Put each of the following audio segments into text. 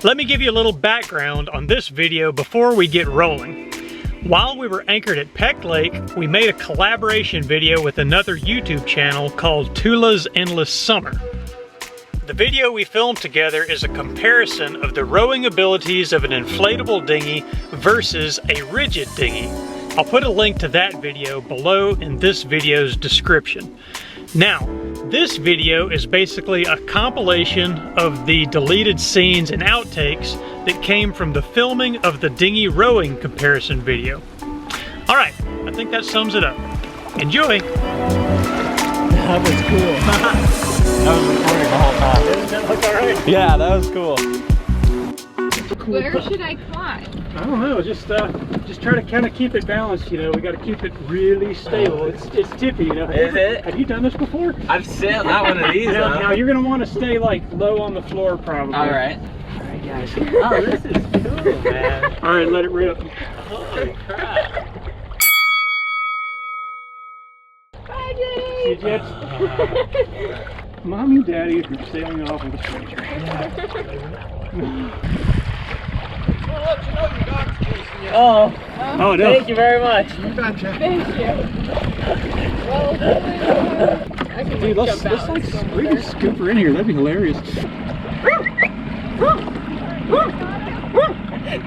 Let me give you a little background on this video before we get rolling. While we were anchored at Peck Lake, we made a collaboration video with another YouTube channel called Tula's Endless Summer. The video we filmed together is a comparison of the rowing abilities of an inflatable dinghy versus a rigid dinghy. I'll put a link to that video below in this video's description. Now, this video is basically a compilation of the deleted scenes and outtakes that came from the filming of the dinghy rowing comparison video. All right, I think that sums it up. Enjoy! That was cool. That was recording the whole time. Doesn't that look all right? Yeah, that was cool. Where should I climb? I don't know, just try to kind of keep it balanced, you know. We got to keep it really stable. It's tippy, you know. Is it? Have you done this before? I've sailed not one of these, Now you're going to want to stay like low on the floor probably. All right. All right, guys. Oh, this is cool, man. All right, let it rip. Holy crap. Bye, Jenny! See you, Jets? Mommy and Daddy are sailing off with a stranger. Oh, Oh, no. thank you very much. Thank you. Well, I can Dude, let's jump out like, from we can there. scoop her in here. That'd be hilarious.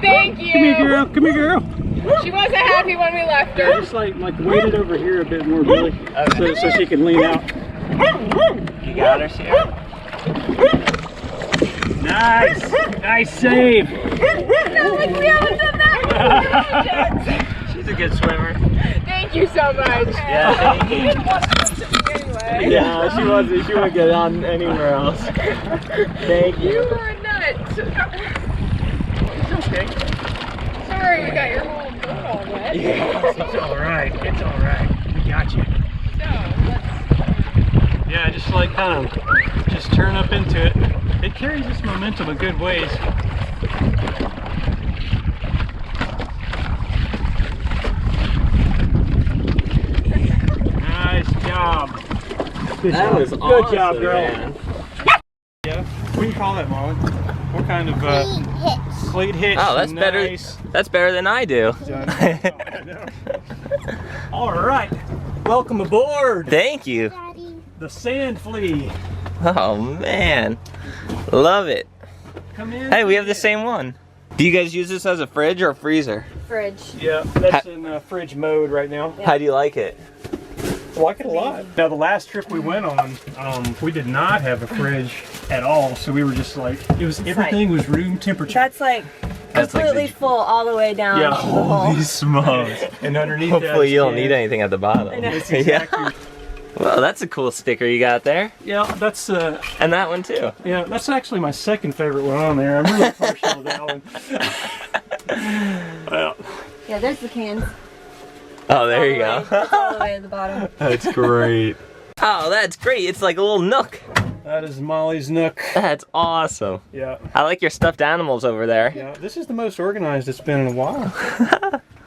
Thank you! Come here, girl. Come here, girl. She wasn't happy when we left her. Just like weight it over here a bit more, Billy, so she can lean out. You got her, Sierra? Nice, nice save. No, like we haven't done that one. She's a good swimmer. Thank you so much. Yeah, thank you. She didn't want to swim to me anyway. Yeah, she wasn't. She wouldn't get on anywhere else. Thank You you. were nuts. It's okay. Sorry you got your whole boat all wet. It's all right. It's all right. We got you. So, Yeah, just like kind of just turn up into it. It carries its momentum a good ways. Nice job. Good That job. was Good awesome, job, girl. man. Yeah. What do you call that, Molly? What kind of cleat hitch? Oh, that's nice. better. That's better than I do. All right. Welcome aboard. Thank you. The sand flea. Oh man, love it. Come in. Hey, we have the same one. Do you guys use this as a fridge or a freezer? fridge. Yeah, that's in fridge mode right now. How do you like it? I like it a lot. Now, the last trip we went on, we did not have a fridge at all, so we were just like, everything was room temperature. That's like completely full all the way down Yeah. to the hole. Holy smokes. And underneath Hopefully you don't that is need anything at the bottom. I know. It's exactly. Well, that's a cool sticker you got there. Yeah, that's And that one too. yeah, that's actually my second favorite one on there. I'm really partial to that one. Well, Yeah, there's the cans. Oh, there you go. It's all the way at the bottom. That's great. Oh, that's great. It's like a little nook. that is Molly's nook. That's awesome. Yeah, I like your stuffed animals over there. yeah. This is the most organized it's been in a while.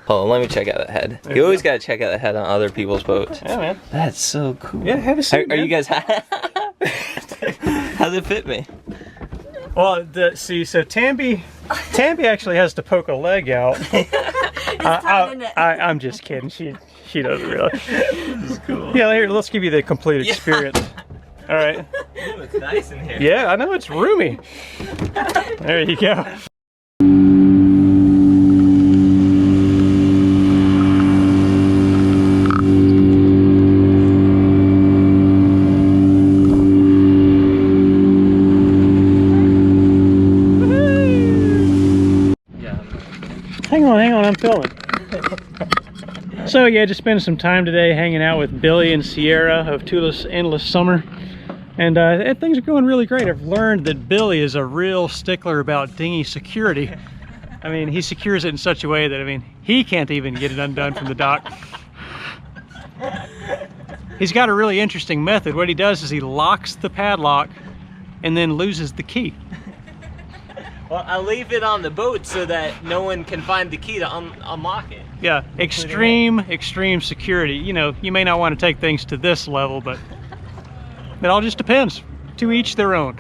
Hold on, let me check out the head. There You you always go. gotta check out the head on other people's boats. Yeah, man. That's so cool. Yeah, have a seat. Are you man. guys How's it fit me? Well, so Tamby actually has to poke a leg out. I'm just kidding. She doesn't really. This is cool. Yeah, here, let's give you the complete experience. All right. Ooh, it's nice in here. Yeah, I know, it's roomy. There you go. Hang on, I'm filming. So yeah, just spending some time today hanging out with Billy and Sierra of Tula's Endless Summer. And things are going really great. I've learned that Billy is a real stickler about dinghy security. I mean, he secures it in such a way that, I mean, he can't even get it undone from the dock. He's got a really interesting method. What he does is he locks the padlock and then loses the key. Well, I'll leave it on the boat so that no one can find the key to unlock it. Yeah, extreme security. You know, you may not want to take things to this level, but it all just depends. To each their own.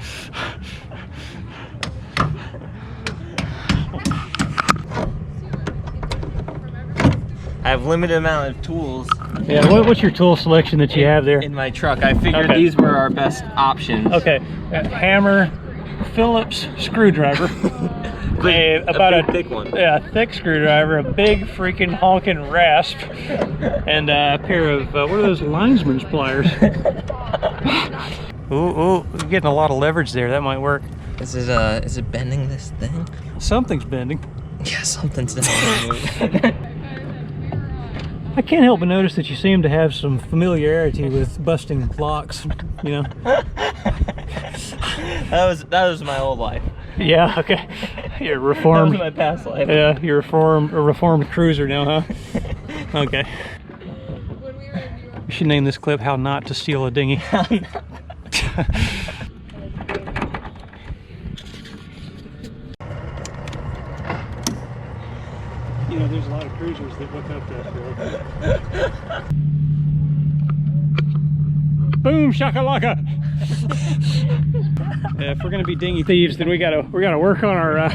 I have limited amount of tools. Yeah, what's your tool selection that you have there? In my truck. I figured Okay. these were our best options. Okay, hammer, Phillips screwdriver. About a big one. Yeah, a thick screwdriver, a big freaking honking rasp, and a pair of, what are those, linesman's pliers. Ooh, you're getting a lot of leverage there. That might work. Is it bending this thing? Something's bending. Yeah, something's definitely I can't help but notice that you seem to have some familiarity with busting blocks, you know? That was my old life. Yeah, okay. You're That reformed. was my past life. Yeah, you're a reformed cruiser now, huh? Okay. We should name this clip "How Not to Steal a Dinghy." You know, there's a lot of cruisers that look up that field. Boom shakalaka! Yeah, if we're gonna be dinghy thieves, then we gotta work on our.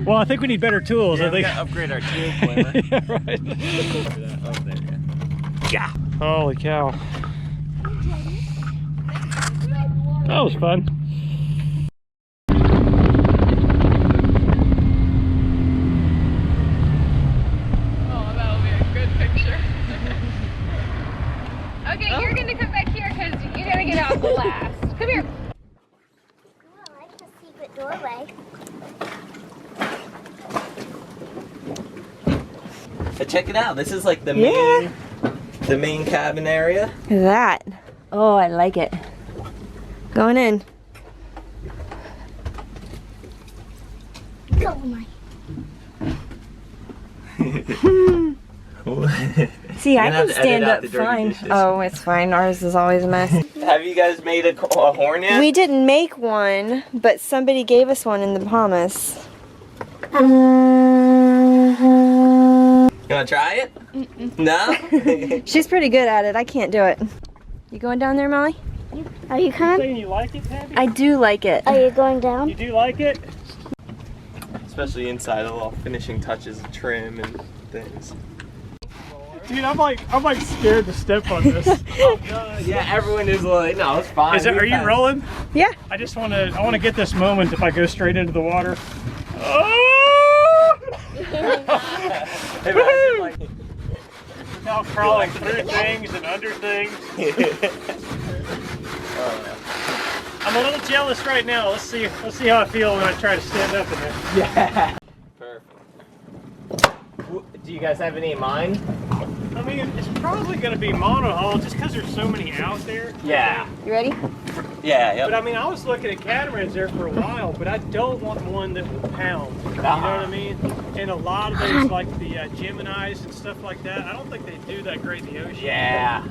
Well, I think we need better tools. Yeah, I think. we gotta upgrade our tool flavor. Yeah, right. Oh, there you go. Yeah. Holy cow! That was fun. Okay, you're gonna come back here because you're gonna get out the last. Come here. Oh, I like the secret doorway. But check it out. This is like the main cabin area. Look at that. Oh, I like it. Going in. Oh my. See, I You're gonna can have to stand edit out up the dirty fine. dishes. Oh, it's fine. Ours is always a mess. Have you guys made a horn yet? We didn't make one, but somebody gave us one in the Bahamas. You wanna try it? No? She's pretty good at it. I can't do it. You going down there, Molly? Are you coming? Saying you like it, Tabby? I do like it. Are you going down? You do like it? Especially inside, the little finishing touches of trim and things. Dude, I'm like scared to step on this. Yeah, everyone is like, no, it's fine. Are you rolling? Yeah. I want to get this moment if I go straight into the water. Oh! Imagine, like, Now crawling through things and under things. I'm a little jealous right now. Let's see how I feel when I try to stand up in there. yeah. Perfect. Do you guys have any in mind? I mean, it's probably going to be monohull just because there's so many out there. Yeah. You ready? Yeah, yep. But I mean, I was looking at catamarans there for a while, but I don't want one that will pound. You know what I mean? And a lot of those, like the Geminis and stuff like that, I don't think they do that great in the ocean. Yeah.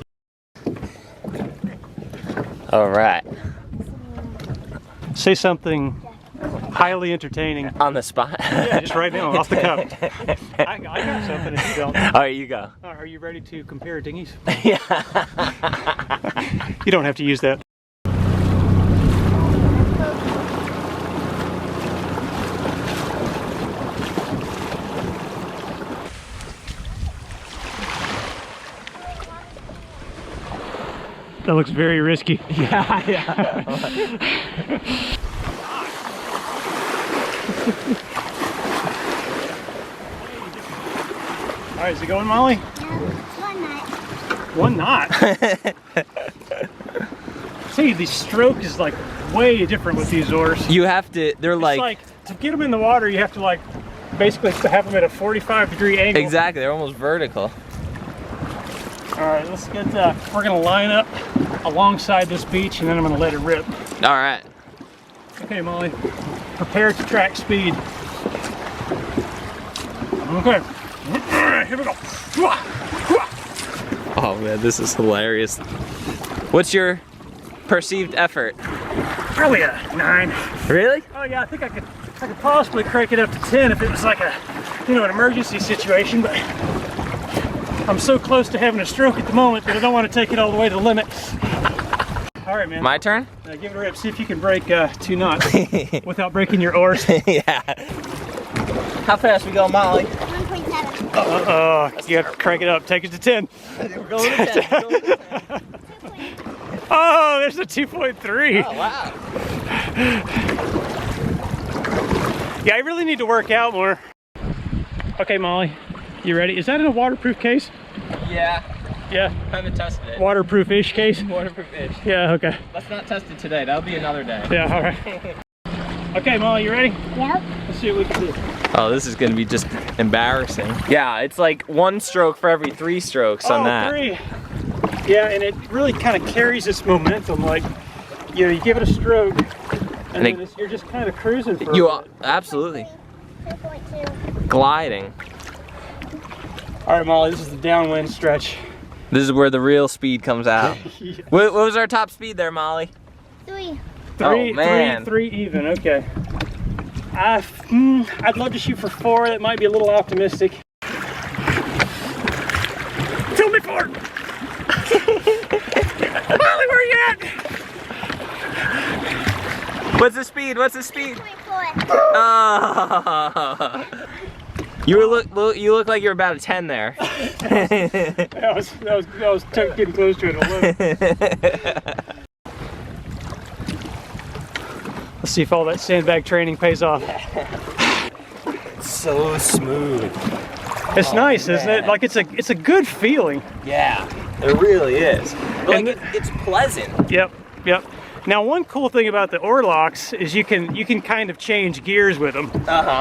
All right. Say something highly entertaining. On the spot. Yeah, just right now, off the cuff. I got something if you don't. All right, you go. Are you ready to compare dinghies? Yeah. You don't have to use that. That looks very risky. Yeah. All right, is it going, Molly? One knot. See, the stroke is like way different with these oars. You have to, they're It's like, like to get them in the water, you have to like basically have them at a 45-degree angle. exactly, they're almost vertical. All right, let's get, we're gonna line up alongside this beach and then I'm gonna let it rip. All right. Okay, Molly, prepare to track speed. Okay, here we go. Oh man, this is hilarious. What's your perceived effort? Probably a 9. Really? Oh yeah, I think I could possibly crank it up to 10 if it was like a, you know, an emergency situation, but I'm so close to having a stroke at the moment that I don't want to take it all the way to the limit. All right, man. My turn? Give it a rip. See if you can break 2 knots without breaking your oars. Yeah. How fast we go, Molly? 1.7. You have to crank it up. Take it to 10. We're going to 10. We're going to 10. Oh, there's a 2.3. Oh, wow. Yeah, I really need to work out more. Okay, Molly, you ready? Is that in a waterproof case? Yeah. Yeah. Haven't tested it. Waterproof-ish case? Waterproof-ish. Yeah, okay. Let's not test it today. That'll be another day. Yeah, all right. Okay, Molly, you ready? Yep. Let's see what we can do. Oh, this is gonna be just embarrassing. Yeah, it's like 1 stroke for every 3 strokes on that. 3. Yeah, and it really kind of carries this momentum. Like, you know, you give it a stroke, and then you're just kind of cruising for You a are, bit. absolutely. 2.2. Gliding. All right, Molly, this is the downwind stretch. This is where the real speed comes out. Yes. What was our top speed there, Molly? 3. Oh, man. Three even, okay. I'd love to shoot for 4. That might be a little optimistic. Fill me 4! Molly, where you at? What's the speed? What's the speed? 2.4. Oh. You look like you're about a 10 there. That was getting close to an 11. Let's see if all that sandbag training pays off. So smooth. It's nice, isn't it? Like it's a good feeling. Yeah, it really is. But And like it's pleasant. Yep. Now, one cool thing about the oarlocks is you can kind of change gears with them.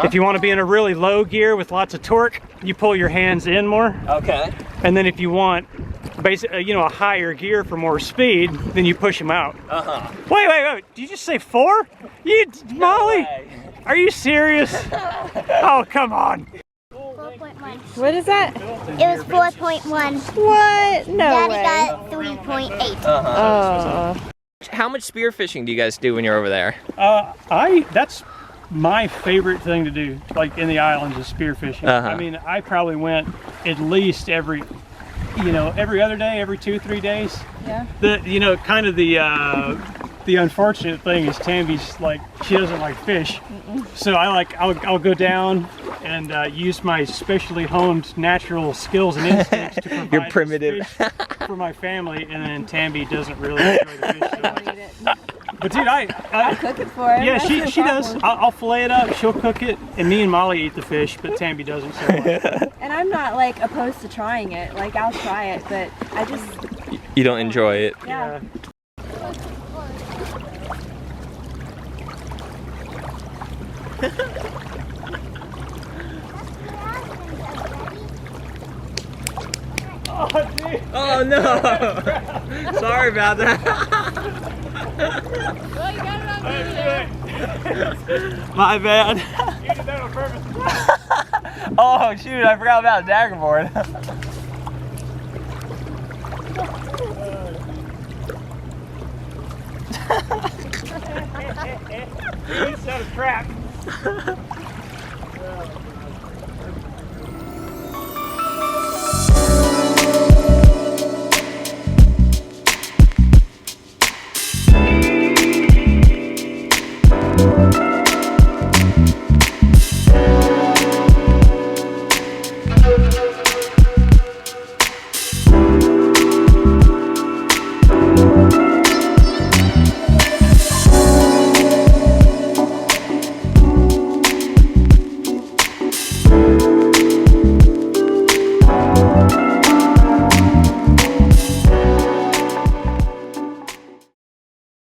If you want to be in a really low gear with lots of torque, you pull your hands in more. Okay. And then if you want basically, a higher gear for more speed, then you push them out. Wait. Did you just say 4? Molly, way. are you serious? Oh, come on. 4.1. What is that? It was 4.1. What? No Daddy way. got 3.8. Oh. How much spearfishing do you guys do when you're over there? That's my favorite thing to do, like in the islands, is spearfishing. I mean, I probably went at least every other day, every 2-3 days. Yeah. Kind of the unfortunate thing is Tambi's like, she doesn't like fish. So I'll go down and use my specially honed natural skills and instincts to provide You're primitive. fish for my family, and then Tambi doesn't really enjoy the fish so much. But dude, I Cook it for him. yeah, That's she no does. problem. I'll fillet it up, she'll cook it, and me and Molly eat the fish, but Tambi doesn't so much. And I'm not like opposed to trying it. Like I'll try it, but I just You don't enjoy it. yeah. Oh, dude. Oh no! Sorry about that. Well, you got it on video. My bad. You did that on purpose. Oh shoot! I forgot about a dagger board. You set a trap.